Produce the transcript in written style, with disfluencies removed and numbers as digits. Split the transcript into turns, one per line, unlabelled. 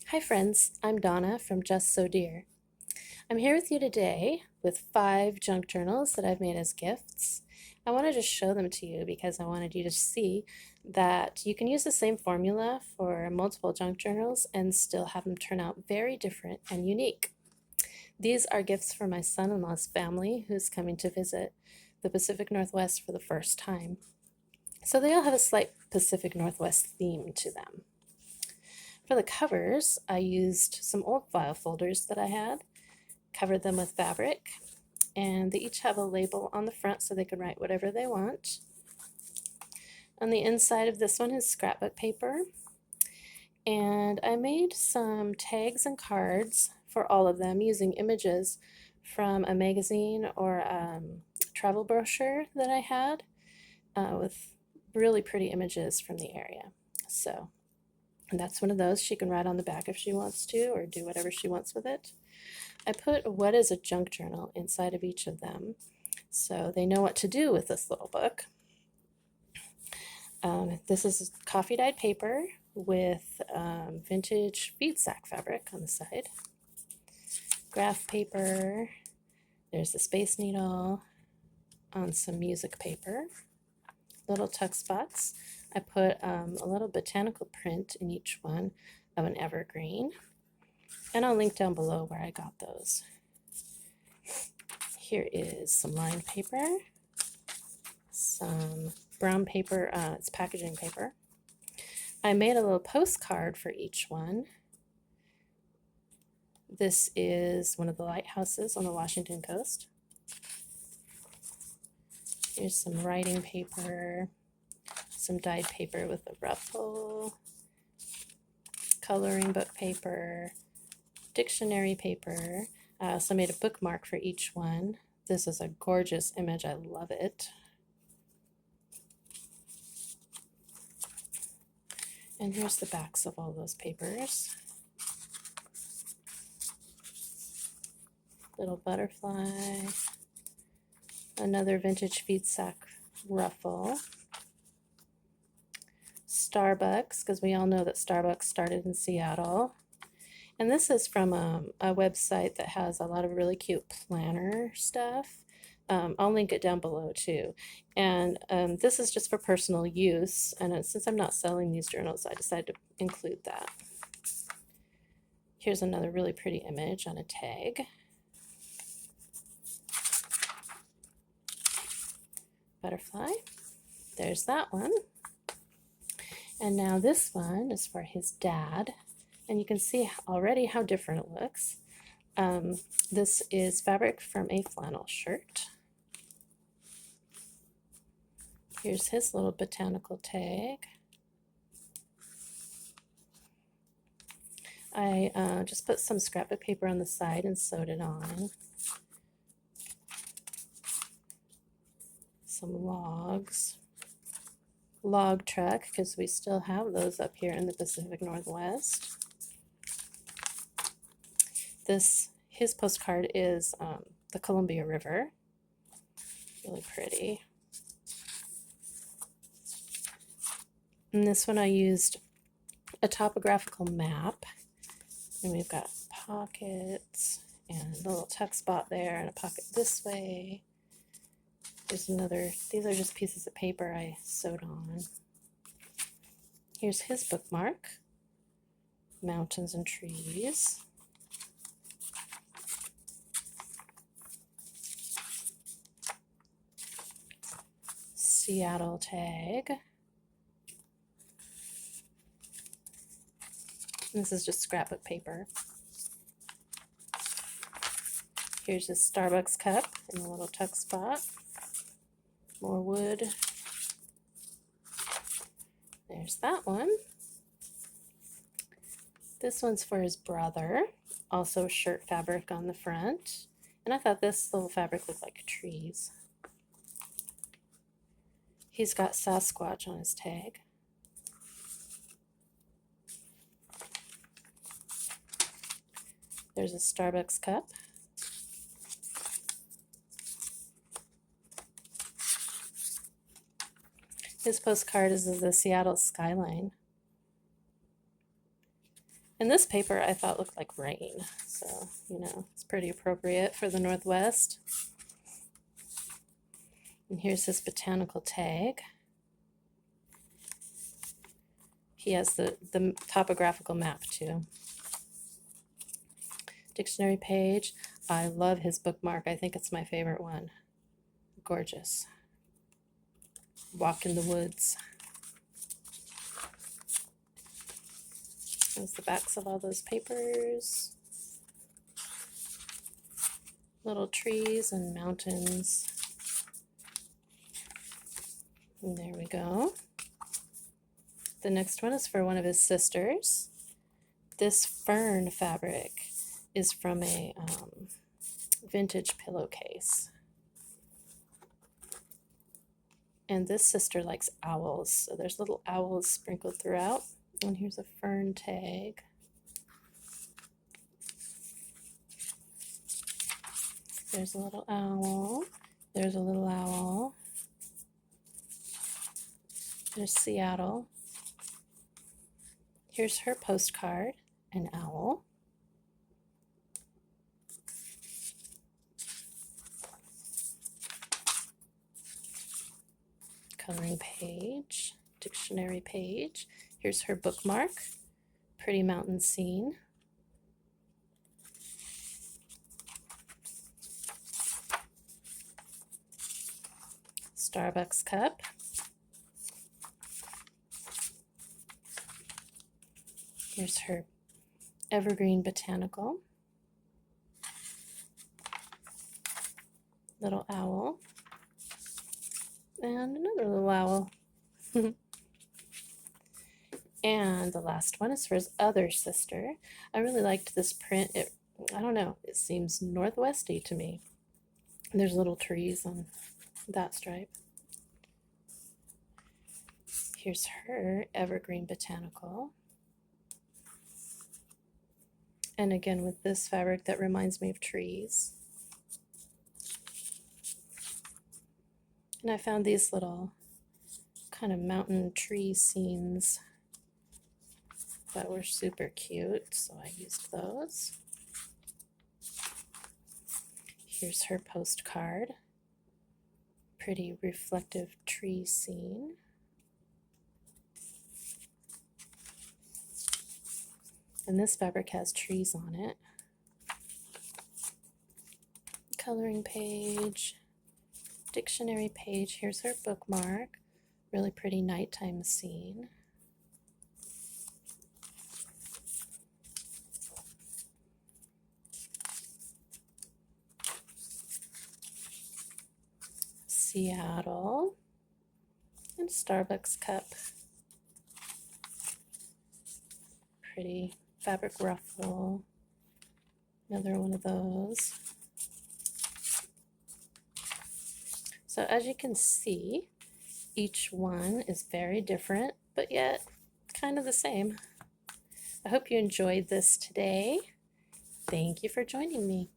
Hi friends, I'm Donna from Just So Dear. I'm here with you today with 5 junk journals that I've made as gifts. I wanted to show them to you because I wanted you to see that you can use the same formula for multiple junk journals and still have them turn out very different and unique. These are gifts for my son-in-law's family who's coming to visit the Pacific Northwest for the first time. So they all have a slight Pacific Northwest theme to them. For the covers, I used some old file folders that I had, covered them with fabric, and they each have a label on the front so they can write whatever they want. On the inside of this one is scrapbook paper, and I made some tags and cards for all of them using images from a magazine or travel brochure that I had with really pretty images from the area. So and that's one of those. She can write on the back if she wants to or do whatever she wants with it. I put what is a junk journal inside of each of them so they know what to do with this little book. This is coffee dyed paper with vintage feed sack fabric on the side. Graph paper. There's the Space Needle on some music paper. Little tuck spots. I put a little botanical print in each one of an evergreen. And I'll link down below where I got those. Here is some lined paper, some brown paper, it's packaging paper. I made a little postcard for each one. This is one of the lighthouses on the Washington coast. Here's some writing paper, some dyed paper with a ruffle, coloring book paper, dictionary paper. I also made a bookmark for each one. This is a gorgeous image. I love it. And here's the backs of all those papers. Little butterfly. Another vintage feed sack ruffle. Starbucks, because we all know that Starbucks started in Seattle. And this is from a website that has a lot of really cute planner stuff. I'll link it down below too. And this is just for personal use. And since I'm not selling these journals, I decided to include that. Here's another really pretty image on a tag. Butterfly. There's that one. And now this one is for his dad. And you can see already how different it looks. This is fabric from a flannel shirt. Here's his little botanical tag. I just put some scrapbook paper on the side and sewed it on. Some logs. Log truck, because we still have those up here in the Pacific Northwest. His postcard is the Columbia River. Really pretty. And this one I used a topographical map. And we've got pockets and a little tuck spot there and a pocket this way. There's another, these are just pieces of paper I sewed on. Here's his bookmark, mountains and trees. Seattle tag. This is just scrapbook paper. Here's his Starbucks cup in a little tuck spot. More wood. There's that one. This one's for his brother. Also shirt fabric on the front. And I thought this little fabric looked like trees. He's got Sasquatch on his tag. There's a Starbucks cup. His postcard is of the Seattle skyline. And this paper I thought looked like rain, so, you know, it's pretty appropriate for the Northwest. And here's his botanical tag. He has the topographical map too. Dictionary page. I love his bookmark. I think it's my favorite one. Gorgeous. Walk in the woods. There's the backs of all those papers. Little trees and mountains. And there we go. The next one is for one of his sisters. This fern fabric is from a vintage pillowcase. And this sister likes owls, so there's little owls sprinkled throughout. And here's a fern tag. There's a little owl. There's a little owl. There's Seattle. Here's her postcard, an owl. Coloring page, dictionary page. Here's her bookmark, pretty mountain scene. Starbucks cup. Here's her evergreen botanical. Little owl. And another little owl. And the last one is for his other sister. I really liked this print. I don't know, it seems Northwesty to me. There's little trees on that stripe. Here's her evergreen botanical. And again with this fabric that reminds me of trees. And I found these little kind of mountain tree scenes that were super cute, so I used those. Here's her postcard. Pretty reflective tree scene. And this fabric has trees on it. Coloring page, dictionary page. Here's her bookmark. Really pretty nighttime scene. Seattle. And Starbucks cup. Pretty fabric ruffle. Another one of those. So as you can see, each one is very different, but yet kind of the same. I hope you enjoyed this today. Thank you for joining me.